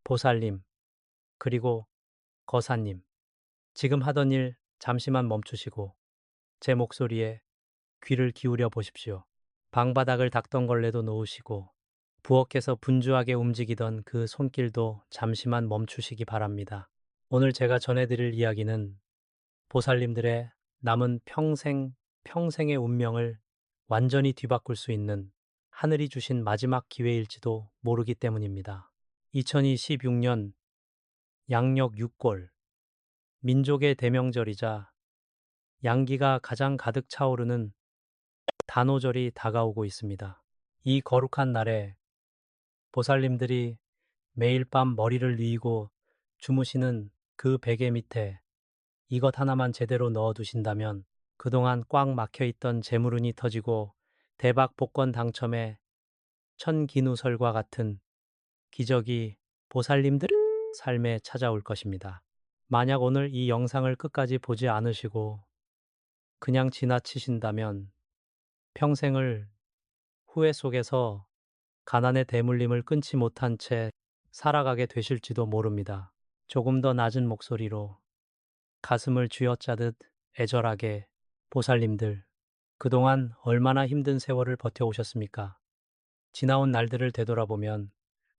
보살님, 그리고 거사님, 지금 하던 일 잠시만 멈추시고 제 목소리에 귀를 기울여 보십시오. 방바닥을 닦던 걸레도 놓으시고 부엌에서 분주하게 움직이던 그 손길도 잠시만 멈추시기 바랍니다. 오늘 제가 전해드릴 이야기는 보살님들의 남은 평생의 운명을 완전히 뒤바꿀 수 있는 하늘이 주신 마지막 기회일지도 모르기 때문입니다. 2026년 양력 6골, 민족의 대명절이자 양기가 가장 가득 차오르는 단오절이 다가오고 있습니다. 이 거룩한 날에 보살님들이 매일 밤 머리를 뉘고 주무시는 그 베개 밑에 이것 하나만 제대로 넣어두신다면 그동안 꽉 막혀있던 재물운이 터지고 대박 복권 당첨에 천기누설과 같은 기적이 보살님들 삶에 찾아올 것입니다. 만약 오늘 이 영상을 끝까지 보지 않으시고 그냥 지나치신다면 평생을 후회 속에서 가난의 대물림을 끊지 못한 채 살아가게 되실지도 모릅니다. 조금 더 낮은 목소리로 가슴을 쥐어짜듯 애절하게 보살님들, 그동안 얼마나 힘든 세월을 버텨오셨습니까? 지나온 날들을 되돌아보면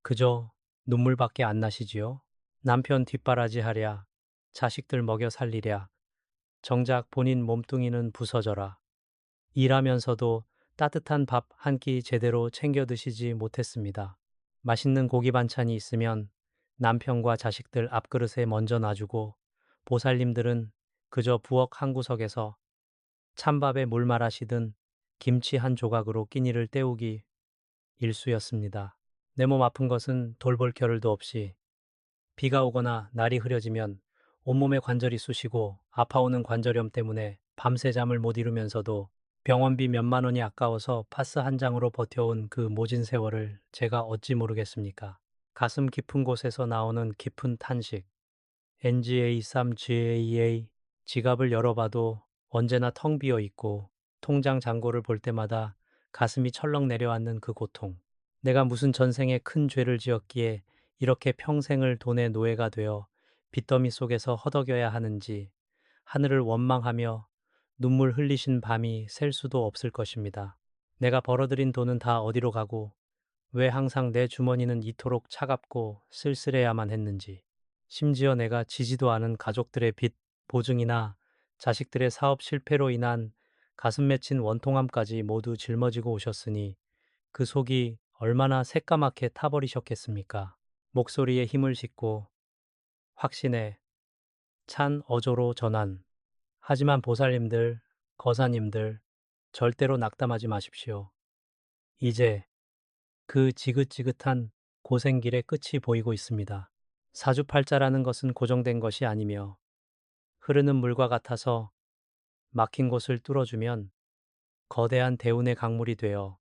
그저 눈물밖에 안 나시지요? 남편 뒷바라지 하랴, 자식들 먹여 살리랴, 정작 본인 몸뚱이는 부서져라. 일하면서도 따뜻한 밥 한 끼 제대로 챙겨 드시지 못했습니다. 맛있는 고기 반찬이 있으면 남편과 자식들 앞그릇에 먼저 놔주고 보살님들은 그저 부엌 한 구석에서 찬밥에 물 말아시든 김치 한 조각으로 끼니를 때우기 일쑤였습니다. 내 몸 아픈 것은 돌볼 겨를도 없이 비가 오거나 날이 흐려지면 온몸에 관절이 쑤시고 아파오는 관절염 때문에 밤새 잠을 못 이루면서도 병원비 몇만 원이 아까워서 파스 한 장으로 버텨온 그 모진 세월을 제가 어찌 모르겠습니까? 가슴 깊은 곳에서 나오는 깊은 탄식. NGA3GAA 지갑을 열어봐도 언제나 텅 비어 있고 통장 잔고를 볼 때마다 가슴이 철렁 내려앉는 그 고통. 내가 무슨 전생에 큰 죄를 지었기에 이렇게 평생을 돈의 노예가 되어 빚더미 속에서 허덕여야 하는지 하늘을 원망하며 눈물 흘리신 밤이 셀 수도 없을 것입니다. 내가 벌어들인 돈은 다 어디로 가고 왜 항상 내 주머니는 이토록 차갑고 쓸쓸해야만 했는지. 심지어 내가 지지도 않은 가족들의 빚, 보증이나 자식들의 사업 실패로 인한 가슴 맺힌 원통함까지 모두 짊어지고 오셨으니 그 속이 얼마나 새까맣게 타버리셨겠습니까? 목소리에 힘을 싣고 확신에 찬 어조로 전한. 하지만 보살님들, 거사님들, 절대로 낙담하지 마십시오. 이제 그 지긋지긋한 고생길의 끝이 보이고 있습니다. 사주팔자라는 것은 고정된 것이 아니며 흐르는 물과 같아서 막힌 곳을 뚫어주면 거대한 대운의 강물이 되어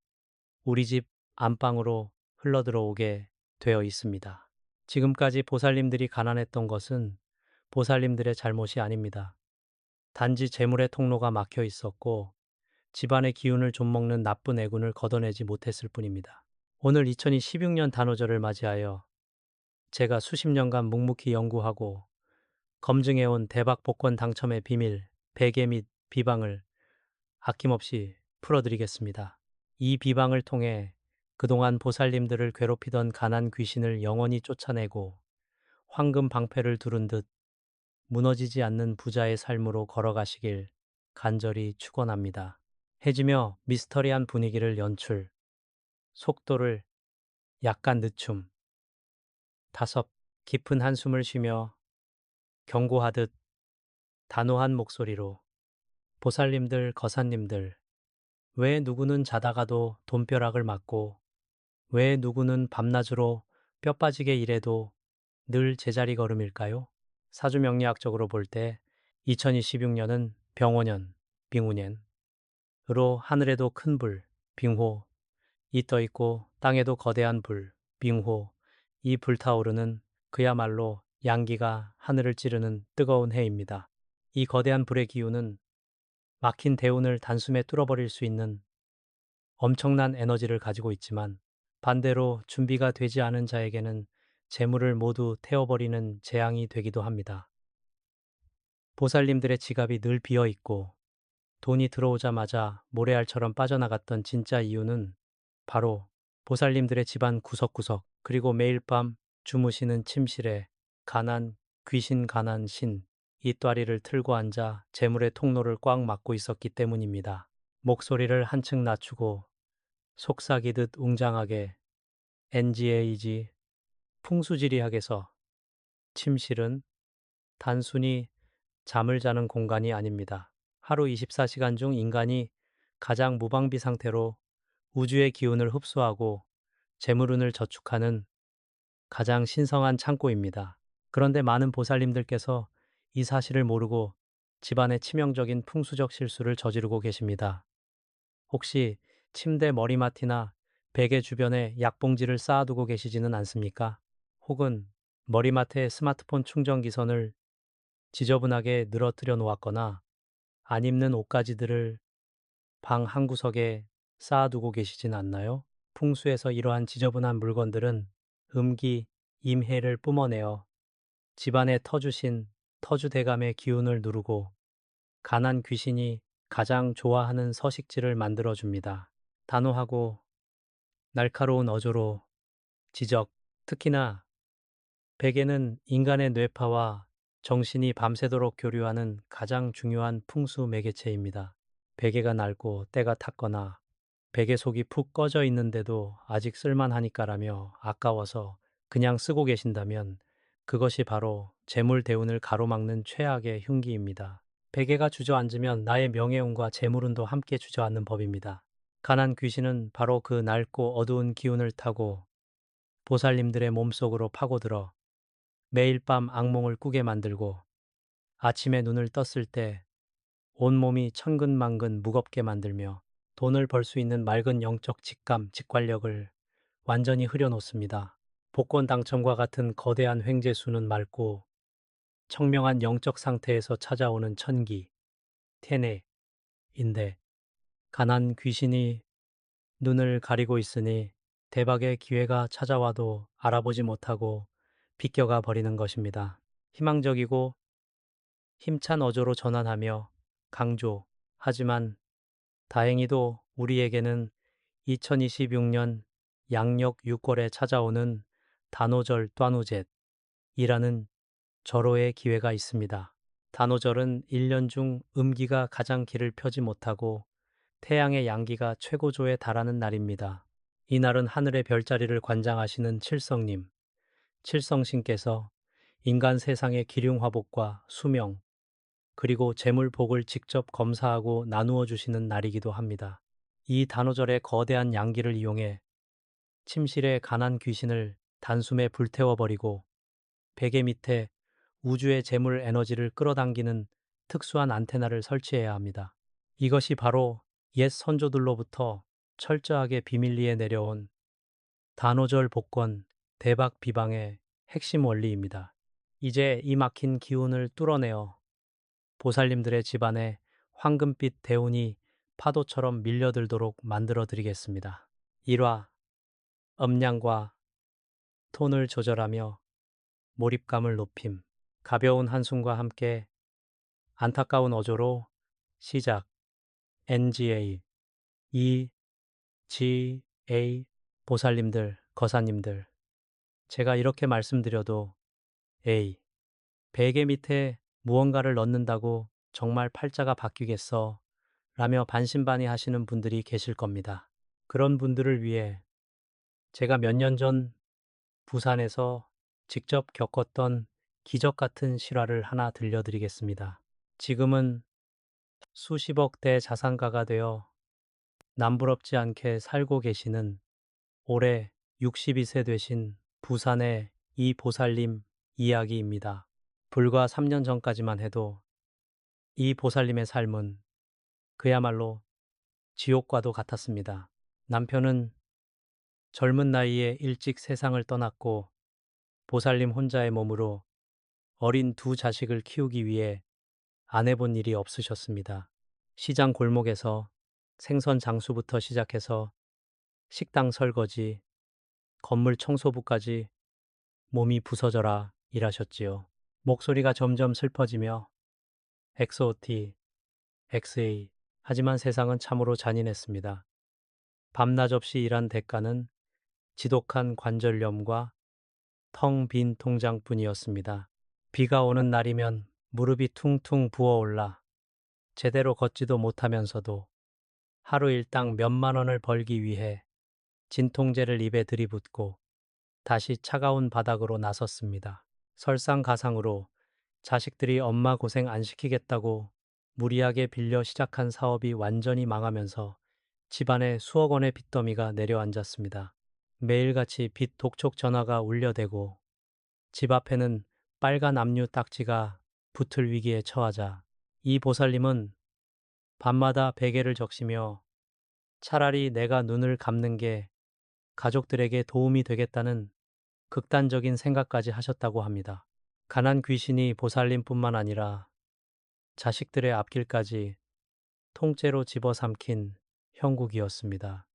우리 집 안방으로 흘러들어오게 되어 있습니다. 지금까지 보살님들이 가난했던 것은 보살님들의 잘못이 아닙니다. 단지 재물의 통로가 막혀 있었고 집안의 기운을 좀먹는 나쁜 애군을 걷어내지 못했을 뿐입니다. 오늘 2026년 단오절을 맞이하여 제가 수십 년간 묵묵히 연구하고 검증해온 대박 복권 당첨의 비밀, 베개 및 비방을 아낌없이 풀어드리겠습니다. 이 비방을 통해 그동안 보살님들을 괴롭히던 가난 귀신을 영원히 쫓아내고 황금 방패를 두른 듯 무너지지 않는 부자의 삶으로 걸어가시길 간절히 축원합니다. 해지며 미스터리한 분위기를 연출, 속도를 약간 늦춤, 다섯 깊은 한숨을 쉬며 경고하듯 단호한 목소리로 보살님들, 거사님들, 왜 누구는 자다가도 돈벼락을 맞고 왜 누구는 밤낮으로 뼈 빠지게 일해도 늘 제자리 걸음일까요? 사주명리학적으로 볼 때 2026년은 병오년, 빙우년으로 하늘에도 큰 불, 빙호, 이 떠 있고 땅에도 거대한 불, 빙호, 이 불타오르는 그야말로 양기가 하늘을 찌르는 뜨거운 해입니다. 이 거대한 불의 기운은 막힌 대운을 단숨에 뚫어버릴 수 있는 엄청난 에너지를 가지고 있지만 반대로 준비가 되지 않은 자에게는 재물을 모두 태워버리는 재앙이 되기도 합니다. 보살님들의 지갑이 늘 비어 있고 돈이 들어오자마자 모래알처럼 빠져나갔던 진짜 이유는 바로 보살님들의 집안 구석구석 그리고 매일 밤 주무시는 침실에 가난 귀신 가난 신 이ጧ리를 틀고 앉아 재물의 통로를 꽉 막고 있었기 때문입니다. 목소리를 한층 낮추고 속삭이듯 웅장하게 NGAG 풍수지리학에서 침실은 단순히 잠을 자는 공간이 아닙니다. 하루 24시간 중 인간이 가장 무방비 상태로 우주의 기운을 흡수하고 재물운을 저축하는 가장 신성한 창고입니다. 그런데 많은 보살님들께서 이 사실을 모르고 집안의 치명적인 풍수적 실수를 저지르고 계십니다. 혹시 침대 머리맡이나 베개 주변에 약봉지를 쌓아두고 계시지는 않습니까? 혹은 머리맡에 스마트폰 충전기선을 지저분하게 늘어뜨려 놓았거나 안 입는 옷가지들을 방 한구석에 쌓아두고 계시진 않나요? 풍수에서 이러한 지저분한 물건들은 음기, 임해를 뿜어내어 집안에 터주신 터주대감의 기운을 누르고 가난 귀신이 가장 좋아하는 서식지를 만들어줍니다. 단호하고 날카로운 어조로 지적, 특히나 베개는 인간의 뇌파와 정신이 밤새도록 교류하는 가장 중요한 풍수 매개체입니다. 베개가 낡고 때가 탔거나 베개 속이 푹 꺼져 있는데도 아직 쓸만하니까라며 아까워서 그냥 쓰고 계신다면 그것이 바로 재물 대운을 가로막는 최악의 흉기입니다. 베개가 주저앉으면 나의 명예운과 재물운도 함께 주저앉는 법입니다. 가난 귀신은 바로 그 낡고 어두운 기운을 타고 보살님들의 몸속으로 파고들어 매일 밤 악몽을 꾸게 만들고 아침에 눈을 떴을 때 온몸이 천근만근 무겁게 만들며 돈을 벌 수 있는 맑은 영적 직감, 직관력을 완전히 흐려놓습니다. 복권 당첨과 같은 거대한 횡재수는 맑고 청명한 영적 상태에서 찾아오는 천기, 테네인데 가난 귀신이 눈을 가리고 있으니 대박의 기회가 찾아와도 알아보지 못하고 비껴가 버리는 것입니다. 희망적이고 힘찬 어조로 전환하며 강조, 하지만 다행히도 우리에게는 2026년 양력 6월에 찾아오는 단오절端午節이라는 절호의 기회가 있습니다. 단오절은 1년 중 음기가 가장 길을 펴지 못하고 태양의 양기가 최고조에 달하는 날입니다. 이날은 하늘의 별자리를 관장하시는 칠성님, 칠성신께서 인간 세상의 기륭화복과 수명, 그리고 재물복을 직접 검사하고 나누어 주시는 날이기도 합니다. 이 단오절의 거대한 양기를 이용해 침실의 가난 귀신을 단숨에 불태워버리고 베개 밑에 우주의 재물 에너지를 끌어당기는 특수한 안테나를 설치해야 합니다. 이것이 바로 옛 선조들로부터 철저하게 비밀리에 내려온 단오절 복권 대박 비방의 핵심 원리입니다. 이제 이 막힌 기운을 뚫어내어 보살님들의 집안에 황금빛 대운이 파도처럼 밀려들도록 만들어 드리겠습니다. 1화 음량과 톤을 조절하며 몰입감을 높임. 가벼운 한숨과 함께 안타까운 어조로 시작. NGA EGA 보살님들, 거사님들. 제가 이렇게 말씀드려도 A 베개 밑에 무언가를 넣는다고 정말 팔자가 바뀌겠어? 라며 반신반의하시는 분들이 계실 겁니다. 그런 분들을 위해 제가 몇 년 전 부산에서 직접 겪었던 기적 같은 실화를 하나 들려드리겠습니다. 지금은 수십억 대 자산가가 되어 남부럽지 않게 살고 계시는 올해 62세 되신 부산의 이 보살님 이야기입니다. 불과 3년 전까지만 해도 이 보살님의 삶은 그야말로 지옥과도 같았습니다. 남편은 젊은 나이에 일찍 세상을 떠났고 보살님 혼자의 몸으로 어린 두 자식을 키우기 위해 안 해본 일이 없으셨습니다. 시장 골목에서 생선 장수부터 시작해서 식당 설거지, 건물 청소부까지 몸이 부서져라 일하셨지요. 목소리가 점점 슬퍼지며 XOT, XA. 하지만 세상은 참으로 잔인했습니다. 밤낮 없이 일한 대가는 지독한 관절염과 텅 빈 통장뿐이었습니다. 비가 오는 날이면 무릎이 퉁퉁 부어올라 제대로 걷지도 못하면서도 하루 일당 몇만 원을 벌기 위해 진통제를 입에 들이붓고 다시 차가운 바닥으로 나섰습니다. 설상가상으로 자식들이 엄마 고생 안 시키겠다고 무리하게 빌려 시작한 사업이 완전히 망하면서 집안에 수억 원의 빚더미가 내려앉았습니다. 매일같이 빚 독촉 전화가 울려대고 집 앞에는 빨간 압류 딱지가 붙을 위기에 처하자 이 보살님은 밤마다 베개를 적시며 차라리 내가 눈을 감는 게 가족들에게 도움이 되겠다는 극단적인 생각까지 하셨다고 합니다. 가난 귀신이 보살님뿐만 아니라 자식들의 앞길까지 통째로 집어삼킨 형국이었습니다.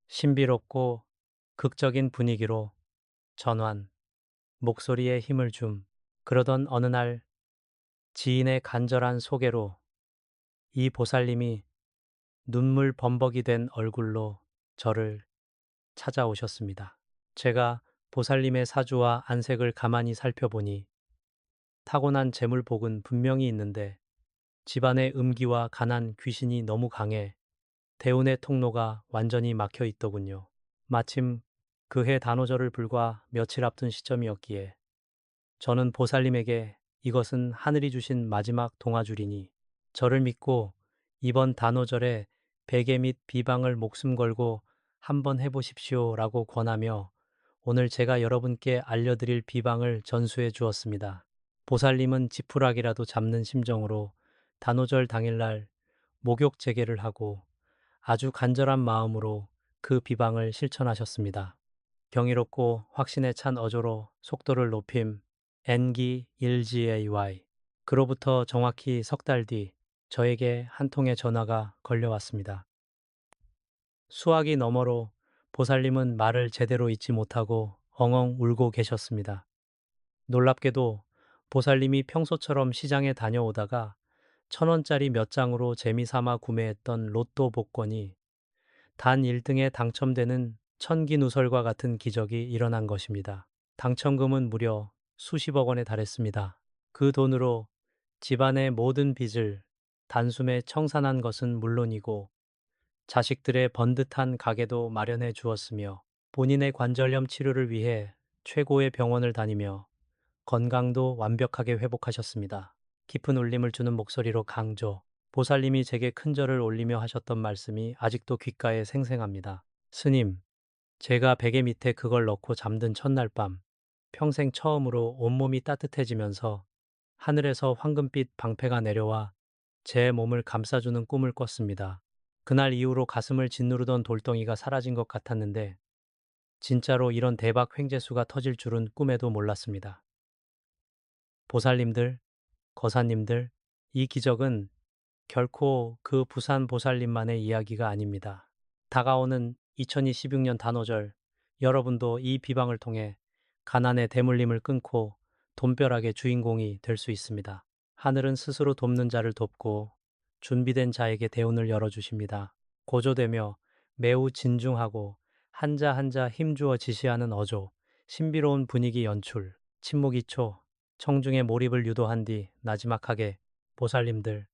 신비롭고 극적인 분위기로 전환, 목소리에 힘을 줌. 그러던 어느 날 지인의 간절한 소개로 이 보살님이 눈물 범벅이 된 얼굴로 저를 찾아오셨습니다. 제가 보살님의 사주와 안색을 가만히 살펴보니 타고난 재물복은 분명히 있는데 집안의 음기와 가난 귀신이 너무 강해 대운의 통로가 완전히 막혀 있더군요. 마침 그해 단오절을 불과 며칠 앞둔 시점이었기에 저는 보살님에게 이것은 하늘이 주신 마지막 동아줄이니 저를 믿고 이번 단오절에 베개 및 비방을 목숨 걸고 한번 해보십시오 라고 권하며 오늘 제가 여러분께 알려드릴 비방을 전수해 주었습니다. 보살님은 지푸라기라도 잡는 심정으로 단오절 당일날 목욕 재개를 하고 아주 간절한 마음으로 그 비방을 실천하셨습니다. 경이롭고 확신에 찬 어조로 속도를 높임 N기 1GAY. 그로부터 정확히 석 달 뒤 저에게 한 통의 전화가 걸려왔습니다. 수화기 너머로 보살님은 말을 제대로 잊지 못하고 엉엉 울고 계셨습니다. 놀랍게도 보살님이 평소처럼 시장에 다녀오다가 1,000원짜리 몇 장으로 재미삼아 구매했던 로또 복권이 단 1등에 당첨되는 천기누설과 같은 기적이 일어난 것입니다. 당첨금은 무려 수십억 원에 달했습니다. 그 돈으로 집안의 모든 빚을 단숨에 청산한 것은 물론이고 자식들의 번듯한 가게도 마련해 주었으며 본인의 관절염 치료를 위해 최고의 병원을 다니며 건강도 완벽하게 회복하셨습니다. 깊은 울림을 주는 목소리로 강조. 보살님이 제게 큰절을 올리며 하셨던 말씀이 아직도 귓가에 생생합니다. 스님, 제가 베개 밑에 그걸 넣고 잠든 첫날 밤, 평생 처음으로 온몸이 따뜻해지면서 하늘에서 황금빛 방패가 내려와 제 몸을 감싸주는 꿈을 꿨습니다. 그날 이후로 가슴을 짓누르던 돌덩이가 사라진 것 같았는데 진짜로 이런 대박 횡재수가 터질 줄은 꿈에도 몰랐습니다. 보살님들, 거사님들, 이 기적은 결코 그 부산 보살님만의 이야기가 아닙니다. 다가오는 2026년 단오절, 여러분도 이 비방을 통해 가난의 대물림을 끊고 돈벼락의 주인공이 될 수 있습니다. 하늘은 스스로 돕는 자를 돕고 준비된 자에게 대운을 열어주십니다. 고조되며 매우 진중하고 한자 한자 힘주어 지시하는 어조, 신비로운 분위기 연출, 침묵 2초, 청중의 몰입을 유도한 뒤 나지막하게 보살님들,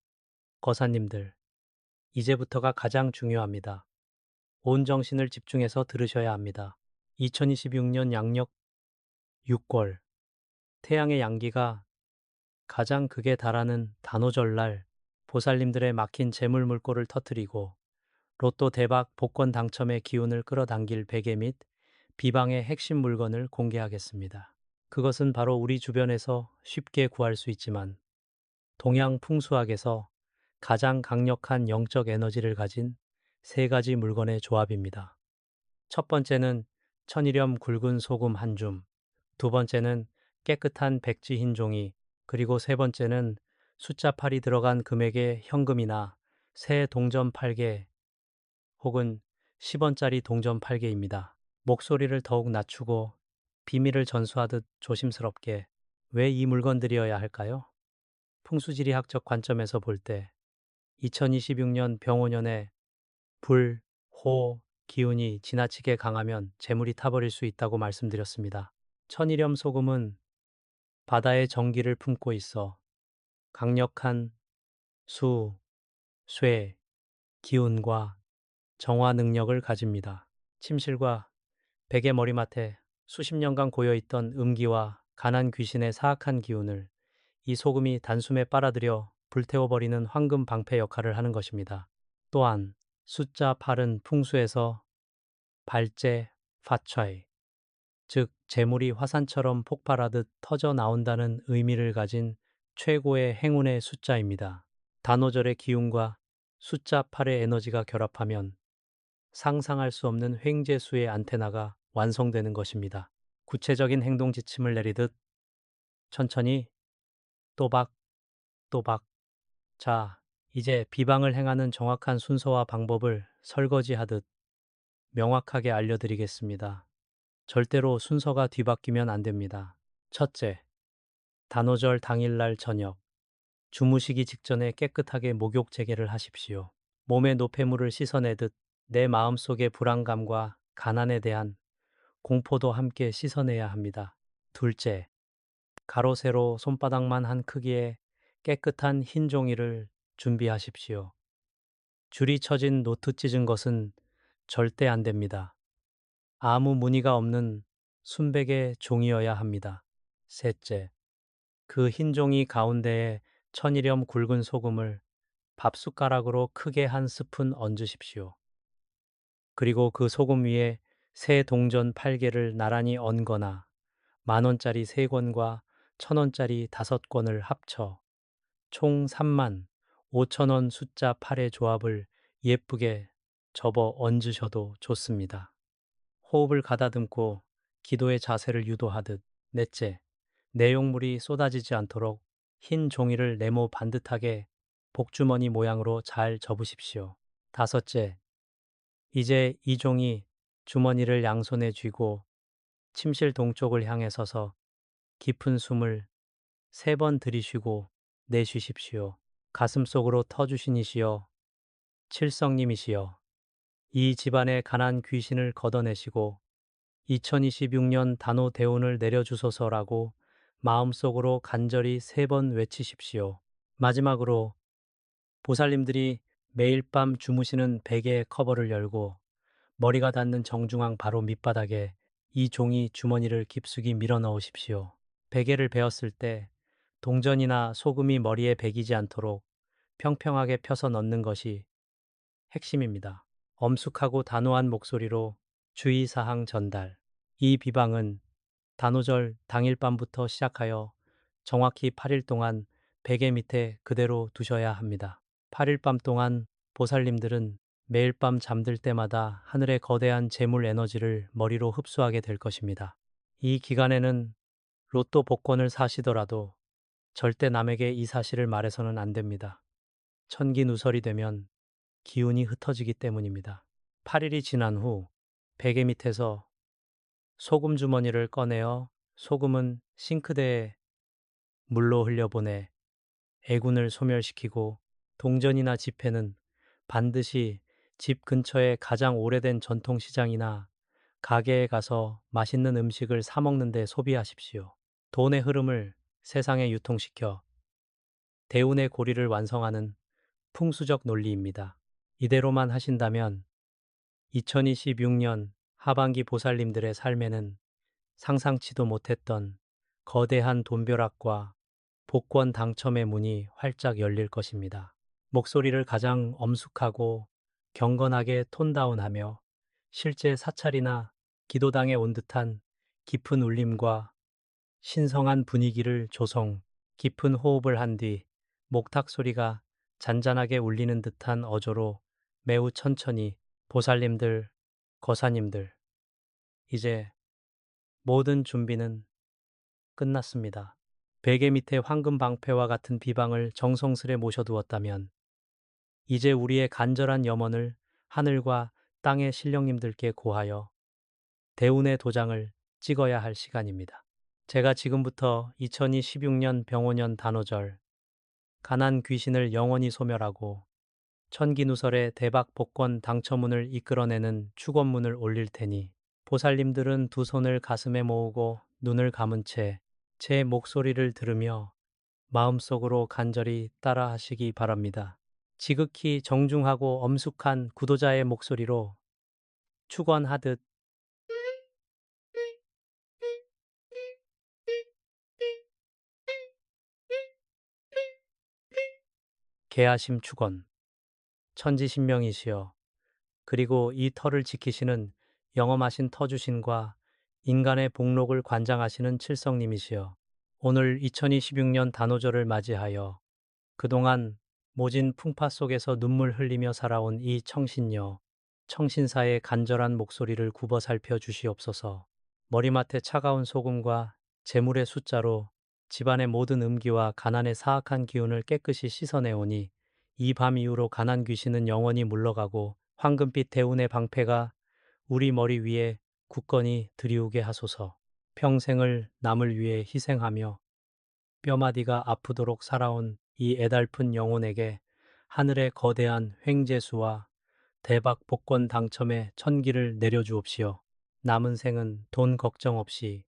거사님들, 이제부터가 가장 중요합니다. 온 정신을 집중해서 들으셔야 합니다. 2026년 양력 6월, 태양의 양기가 가장 극에 달하는 단오절날 보살님들의 막힌 재물 물꼬를 터뜨리고 로또 대박 복권 당첨의 기운을 끌어당길 베개 및 비방의 핵심 물건을 공개하겠습니다. 그것은 바로 우리 주변에서 쉽게 구할 수 있지만 동양 풍수학에서 가장 강력한 영적 에너지를 가진 세 가지 물건의 조합입니다. 첫 번째는 천일염 굵은 소금 한 줌, 두 번째는 깨끗한 백지 흰 종이, 그리고 세 번째는 숫자 8이 들어간 금액의 현금이나 새 동전 8개 혹은 10원짜리 동전 8개입니다. 목소리를 더욱 낮추고 비밀을 전수하듯 조심스럽게 왜 이 물건들이어야 할까요? 풍수지리학적 관점에서 볼 때 2026년 병오년에 불, 호, 기운이 지나치게 강하면 재물이 타버릴 수 있다고 말씀드렸습니다. 천일염 소금은 바다의 정기를 품고 있어 강력한 수, 쇠, 기운과 정화 능력을 가집니다. 침실과 베개 머리맡에 수십 년간 고여있던 음기와 가난 귀신의 사악한 기운을 이 소금이 단숨에 빨아들여 불태워버리는 황금 방패 역할을 하는 것입니다. 또한 숫자 8은 풍수에서 발제, 파차이, 즉 재물이 화산처럼 폭발하듯 터져 나온다는 의미를 가진 최고의 행운의 숫자입니다. 단오절의 기운과 숫자 8의 에너지가 결합하면 상상할 수 없는 횡재수의 안테나가 완성되는 것입니다. 구체적인 행동 지침을 내리듯 천천히 또박 또박. 자, 이제 비방을 행하는 정확한 순서와 방법을 설거지하듯 명확하게 알려드리겠습니다. 절대로 순서가 뒤바뀌면 안 됩니다. 첫째, 단오절 당일날 저녁. 주무시기 직전에 깨끗하게 목욕 재개를 하십시오. 몸의 노폐물을 씻어내듯 내 마음속의 불안감과 가난에 대한 공포도 함께 씻어내야 합니다. 둘째, 가로 세로 손바닥만 한 크기의 깨끗한 흰 종이를 준비하십시오. 줄이 쳐진 노트 찢은 것은 절대 안 됩니다. 아무 무늬가 없는 순백의 종이어야 합니다. 셋째, 그 흰 종이 가운데에 천일염 굵은 소금을 밥숟가락으로 크게 한 스푼 얹으십시오. 그리고 그 소금 위에 새 동전 8개를 나란히 얹거나 10,000원짜리 3권과 1,000원짜리 5권을 합쳐 총 35,000원 숫자 8의 조합을 예쁘게 접어 얹으셔도 좋습니다. 호흡을 가다듬고 기도의 자세를 유도하듯. 넷째, 내용물이 쏟아지지 않도록 흰 종이를 네모 반듯하게 복주머니 모양으로 잘 접으십시오. 다섯째, 이제 이 종이 주머니를 양손에 쥐고 침실 동쪽을 향해 서서 깊은 숨을 3번 들이쉬고 내쉬십시오. 가슴속으로 터주신이시여, 칠성님이시여, 이 집안의 가난 귀신을 걷어내시고 2026년 단오 대운을 내려주소서라고 마음속으로 간절히 3번 외치십시오. 마지막으로 보살님들이 매일 밤 주무시는 베개의 커버를 열고 머리가 닿는 정중앙 바로 밑바닥에 이 종이 주머니를 깊숙이 밀어 넣으십시오. 베개를 베었을 때 동전이나 소금이 머리에 배기지 않도록 평평하게 펴서 넣는 것이 핵심입니다. 엄숙하고 단호한 목소리로 주의사항 전달. 이 비방은 단오절 당일 밤부터 시작하여 정확히 8일 동안 베개 밑에 그대로 두셔야 합니다. 8일 밤 동안 보살님들은 매일 밤 잠들 때마다 하늘의 거대한 재물 에너지를 머리로 흡수하게 될 것입니다. 이 기간에는 로또 복권을 사시더라도 절대 남에게 이 사실을 말해서는 안 됩니다. 천기누설이 되면 기운이 흩어지기 때문입니다. 8일이 지난 후 베개 밑에서 소금 주머니를 꺼내어 소금은 싱크대에 물로 흘려보내 애군을 소멸시키고 동전이나 지폐는 반드시 집 근처의 가장 오래된 전통시장이나 가게에 가서 맛있는 음식을 사 먹는 데 소비하십시오. 돈의 흐름을 세상에 유통시켜 대운의 고리를 완성하는 풍수적 논리입니다. 이대로만 하신다면 2026년 하반기 보살님들의 삶에는 상상치도 못했던 거대한 돈벼락과 복권 당첨의 문이 활짝 열릴 것입니다. 목소리를 가장 엄숙하고 경건하게 톤다운하며 실제 사찰이나 기도당에 온 듯한 깊은 울림과 신성한 분위기를 조성, 깊은 호흡을 한 뒤 목탁 소리가 잔잔하게 울리는 듯한 어조로 매우 천천히 보살님들, 거사님들, 이제 모든 준비는 끝났습니다. 베개 밑에 황금 방패와 같은 비방을 정성스레 모셔두었다면 이제 우리의 간절한 염원을 하늘과 땅의 신령님들께 고하여 대운의 도장을 찍어야 할 시간입니다. 제가 지금부터 2026년 병오년 단오절 가난 귀신을 영원히 소멸하고 천기누설의 대박 복권 당첨운을 이끌어내는 축원문을 올릴 테니 보살님들은 두 손을 가슴에 모으고 눈을 감은 채 제 목소리를 들으며 마음속으로 간절히 따라 하시기 바랍니다. 지극히 정중하고 엄숙한 구도자의 목소리로 축원하듯 개하심 축원, 천지신명이시여 그리고 이 터를 지키시는 영험하신 터주신과 인간의 복록을 관장하시는 칠성님이시여 오늘 2026년 단오절을 맞이하여 그동안 모진 풍파 속에서 눈물 흘리며 살아온 이 청신녀, 청신사의 간절한 목소리를 굽어 살펴 주시옵소서. 머리맡에 차가운 소금과 재물의 숫자로 집안의 모든 음기와 가난의 사악한 기운을 깨끗이 씻어내오니 이 밤 이후로 가난 귀신은 영원히 물러가고 황금빛 대운의 방패가 우리 머리 위에 굳건히 들이우게 하소서. 평생을 남을 위해 희생하며 뼈마디가 아프도록 살아온 이 애달픈 영혼에게 하늘의 거대한 횡재수와 대박 복권 당첨의 천기를 내려주옵시오. 남은 생은 돈 걱정 없이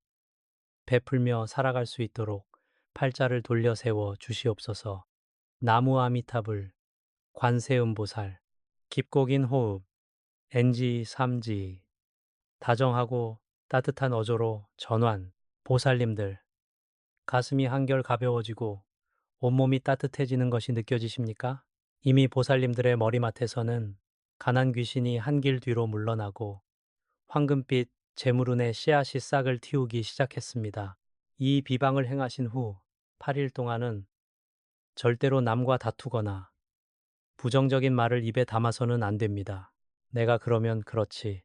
베풀며 살아갈 수 있도록 팔자를 돌려 세워 주시옵소서. 나무 아미타불, 관세음보살, 깊고 긴 호흡, NG 3G, 다정하고 따뜻한 어조로 전환, 보살님들, 가슴이 한결 가벼워지고 온몸이 따뜻해지는 것이 느껴지십니까? 이미 보살님들의 머리맡에서는 가난 귀신이 한 길 뒤로 물러나고 황금빛 재물운의 씨앗이 싹을 틔우기 시작했습니다. 이 비방을 행하신 후 8일 동안은 절대로 남과 다투거나 부정적인 말을 입에 담아서는 안 됩니다. 내가 그러면 그렇지.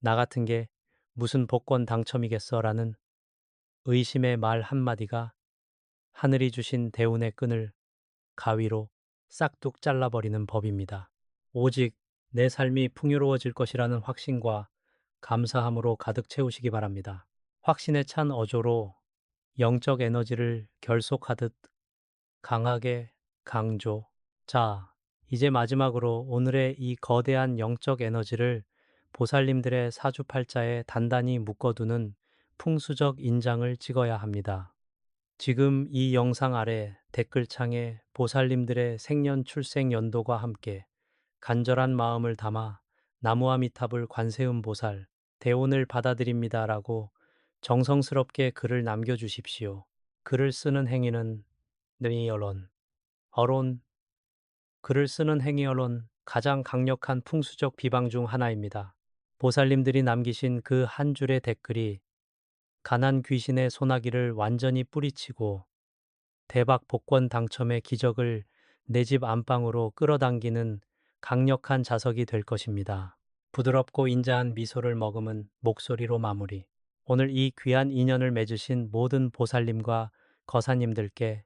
나 같은 게 무슨 복권 당첨이겠어 라는 의심의 말 한마디가 하늘이 주신 대운의 끈을 가위로 싹둑 잘라버리는 법입니다. 오직 내 삶이 풍요로워질 것이라는 확신과 감사함으로 가득 채우시기 바랍니다. 확신에 찬 어조로 영적 에너지를 결속하듯 강하게 강조. 자, 이제 마지막으로 오늘의 이 거대한 영적 에너지를 보살님들의 사주팔자에 단단히 묶어두는 풍수적 인장을 찍어야 합니다. 지금 이 영상 아래 댓글창에 보살님들의 생년 출생 연도가 함께 간절한 마음을 담아 나무아미타불 관세음 보살 대운을 받아들입니다라고 정성스럽게 글을 남겨주십시오. 글을 쓰는 행위는 능이언론, 언론, 글을 쓰는 행위언론 가장 강력한 풍수적 비방 중 하나입니다. 보살님들이 남기신 그 한 줄의 댓글이 가난 귀신의 소나기를 완전히 뿌리치고 대박 복권 당첨의 기적을 내 집 안방으로 끌어당기는 강력한 자석이 될 것입니다. 부드럽고 인자한 미소를 머금은 목소리로 마무리. 오늘 이 귀한 인연을 맺으신 모든 보살님과 거사님들께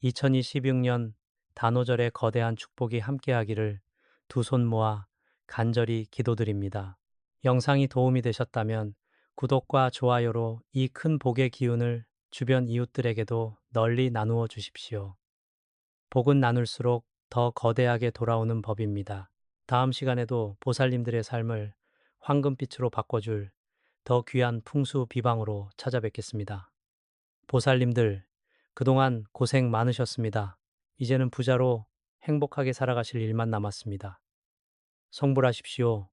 2026년 단오절의 거대한 축복이 함께하기를 두 손 모아 간절히 기도드립니다. 영상이 도움이 되셨다면 구독과 좋아요로 이 큰 복의 기운을 주변 이웃들에게도 널리 나누어 주십시오. 복은 나눌수록 더 거대하게 돌아오는 법입니다. 다음 시간에도 보살님들의 삶을 황금빛으로 바꿔줄 더 귀한 풍수 비방으로 찾아뵙겠습니다. 보살님들, 그동안 고생 많으셨습니다. 이제는 부자로 행복하게 살아가실 일만 남았습니다. 성불하십시오.